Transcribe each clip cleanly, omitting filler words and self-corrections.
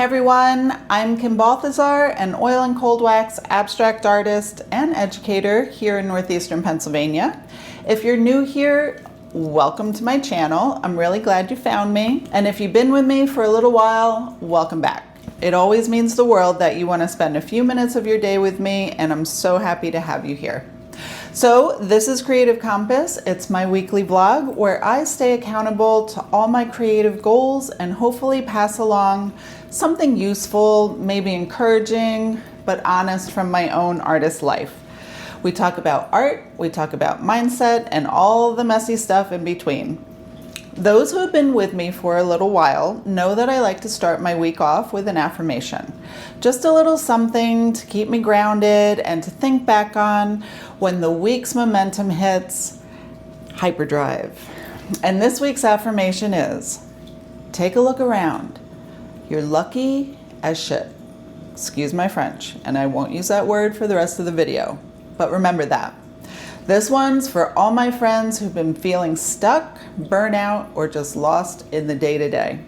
Hey everyone, I'm Kim Balthazar, an oil and cold wax abstract artist and educator here in Northeastern Pennsylvania. If you're new here, welcome to my channel. I'm really glad you found me. And if you've been with me for a little while, welcome back. It always means the world that you want to spend a few minutes of your day with me, and I'm so happy to have you here. So this is Creative Compass. It's my weekly vlog where I stay accountable to all my creative goals and hopefully pass along something useful, maybe encouraging, but honest from my own artist life. We talk about art, we talk about mindset, and all the messy stuff in between. Those who have been with me for a little while know that I like to start my week off with an affirmation. Just a little something to keep me grounded and to think back on when the week's momentum hits hyperdrive. And this week's affirmation is, take a look around. You're lucky as shit. Excuse my French, and I won't use that word for the rest of the video, but remember that. This one's for all my friends who've been feeling stuck, burnout, or just lost in the day-to-day.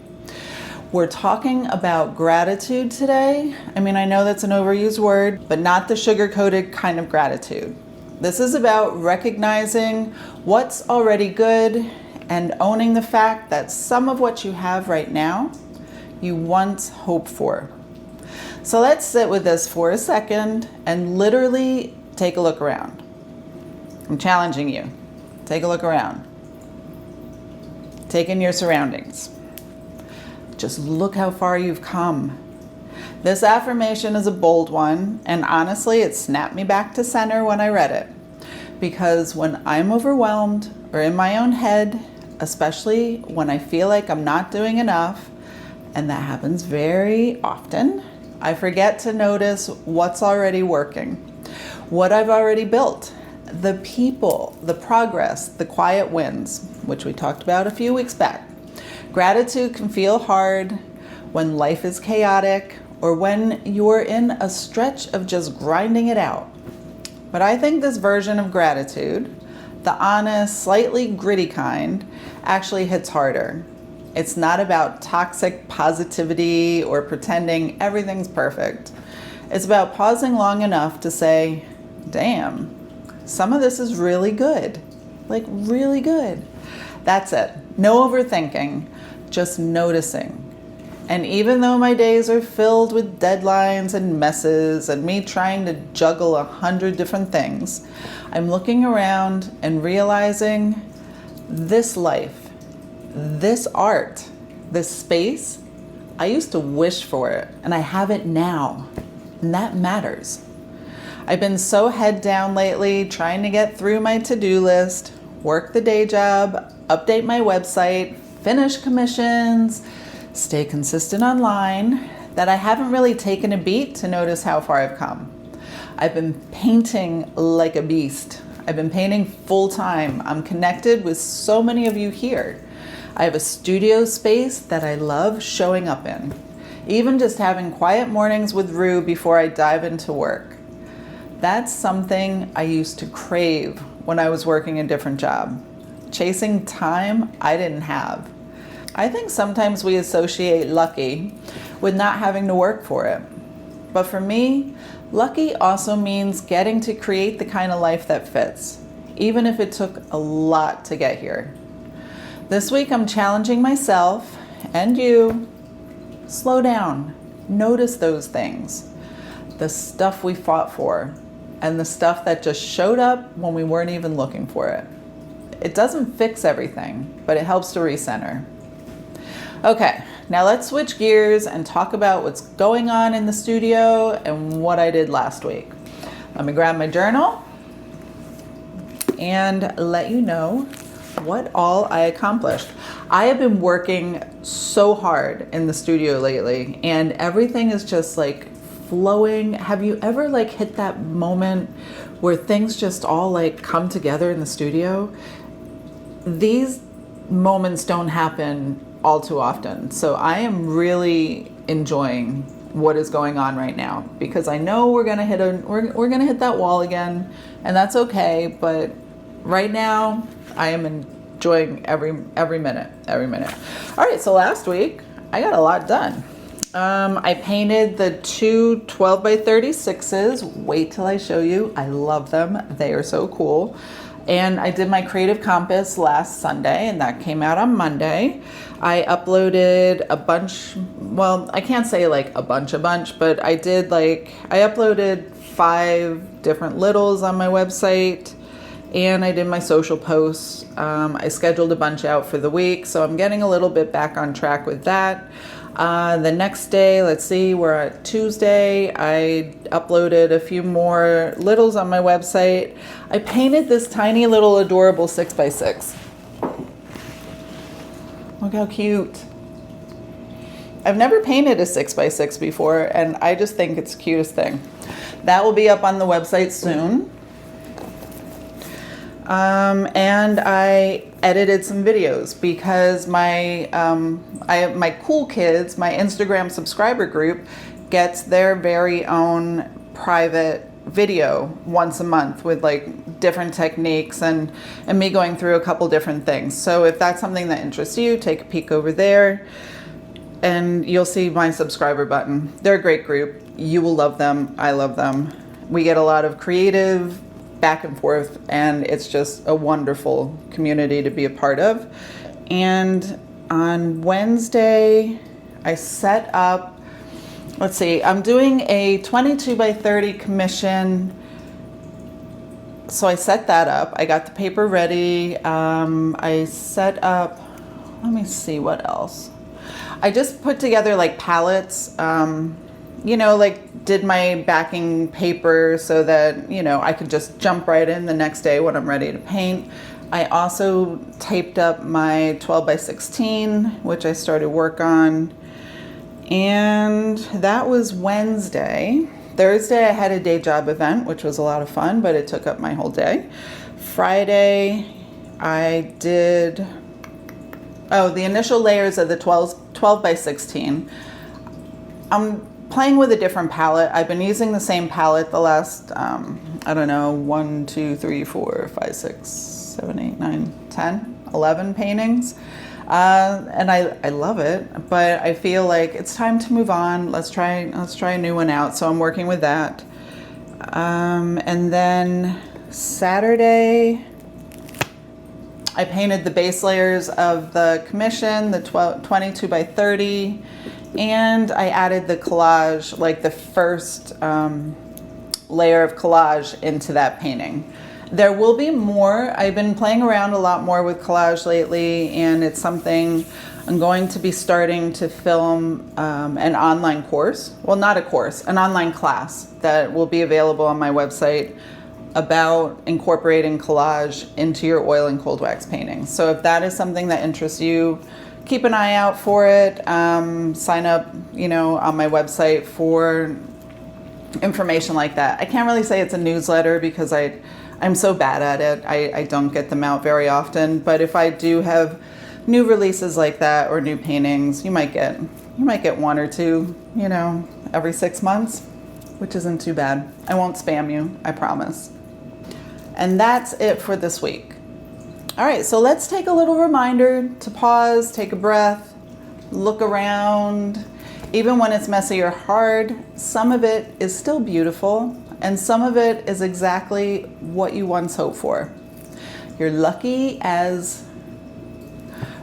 We're talking about gratitude today. I mean, I know that's an overused word, but not the sugar-coated kind of gratitude. This is about recognizing what's already good and owning the fact that some of what you have right now, you once hoped for. So let's sit with this for a second and literally take a look around. I'm challenging you. Take a look around. Take in your surroundings. Just look how far you've come. This affirmation is a bold one, and honestly, it snapped me back to center when I read it. Because when I'm overwhelmed or in my own head, especially when I feel like I'm not doing enough, and that happens very often, I forget to notice what's already working, what I've already built, the people, the progress, the quiet wins, which we talked about a few weeks back. Gratitude can feel hard when life is chaotic or when you're in a stretch of just grinding it out. But I think this version of gratitude, the honest, slightly gritty kind, actually hits harder. It's not about toxic positivity or pretending everything's perfect. It's about pausing long enough to say, damn, some of this is really good, like really good. That's it. No overthinking, just noticing. And even though my days are filled with deadlines and messes and me trying to juggle 100 different things, I'm looking around and realizing this life, this art, this space, I used to wish for it and I have it now, and that matters. I've been so head down lately trying to get through my to-do list, work the day job, update my website, finish commissions, stay consistent online, that I haven't really taken a beat to notice how far I've come. I've been painting like a beast. I've been painting full time. I'm connected with so many of you here. I have a studio space that I love showing up in. Even just having quiet mornings with Rue before I dive into work. That's something I used to crave when I was working a different job. Chasing time I didn't have. I think sometimes we associate lucky with not having to work for it. But for me, lucky also means getting to create the kind of life that fits, even if it took a lot to get here. This week I'm challenging myself and you, slow down, notice those things, the stuff we fought for, and the stuff that just showed up when we weren't even looking for it. It doesn't fix everything, but it helps to recenter. Okay, now let's switch gears and talk about what's going on in the studio and what I did last week. Let me grab my journal and let you know what all I accomplished. I have been working so hard in the studio lately, and everything is just like flowing. Have you ever like hit that moment where things just all like come together in the studio? These moments don't happen all too often. So I am really enjoying what is going on right now, because I know we're gonna hit that wall again, and that's okay. But right now, I am enjoying every minute. All right, so last week I got a lot done. I painted the two 12 by 36s. Wait till I show you. I love them. They are so cool. And I did my Creative Compass last Sunday, and that came out on Monday. I uploaded a bunch, well, I can't say like a bunch, but I uploaded 5 different littles on my website, and I did my social posts. I scheduled a bunch out for the week, so I'm getting a little bit back on track with that. The next day, let's see, we're at Tuesday. I uploaded a few more littles on my website. I painted this tiny little adorable 6x6. Look how cute. I've never painted a 6x6 before, and I just think it's the cutest thing. That will be up on the website soon. And I edited some videos because my cool kids, my Instagram subscriber group, gets their very own private video once a month with like different techniques and me going through a couple different things. So if that's something that interests you, take a peek over there and you'll see my subscriber button. They're a great group. You will love them. I love them. We get a lot of creative back and forth, and it's just a wonderful community to be a part of. And on Wednesday, I set up, let's see, I'm doing a 22 by 30 commission. So I set that up. I got the paper ready. I set up, let me see what else. I just put together like palettes, you know, like did my backing paper so that, you know, I could just jump right in the next day when I'm ready to paint. I also taped up my 12 by 16, which I started work on. And that was Wednesday. Thursday, I had a day job event, which was a lot of fun, but it took up my whole day. Friday, I did, the initial layers of the 12 by 16. I'm playing with a different palette. I've been using the same palette the last, I don't know, 1, 2, 3, 4, 5, 6, 7, 8, 9, 10, 11 paintings. And I love it, but I feel like it's time to move on. Let's try a new one out. So I'm working with that. And then Saturday, I painted the base layers of the commission, the 22 by 30, and I added the collage, like the first layer of collage into that painting. There will be more. I've been playing around a lot more with collage lately, and it's something I'm going to be starting to film an online course. Well, not a course, an online class that will be available on my website about incorporating collage into your oil and cold wax paintings. So if that is something that interests you, keep an eye out for it. Sign up, you know, on my website for information like that. I can't really say it's a newsletter because I'm so bad at it. I don't get them out very often, but if I do have new releases like that or new paintings, you might get 1 or 2, you know, every 6 months, which isn't too bad. I won't spam you, I promise. And that's it for this week. All right, so let's take a little reminder to pause, take a breath, look around. Even when it's messy or hard, some of it is still beautiful, and some of it is exactly what you once hoped for. You're lucky as...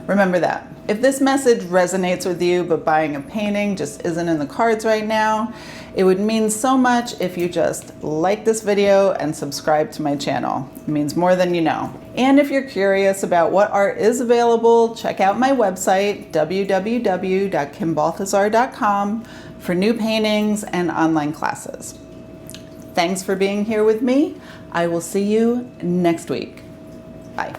Remember that. If this message resonates with you, but buying a painting just isn't in the cards right now, it would mean so much if you just like this video and subscribe to my channel. It means more than you know. And if you're curious about what art is available, check out my website, www.kimbalthazar.com, for new paintings and online classes. Thanks for being here with me. I will see you next week. Bye.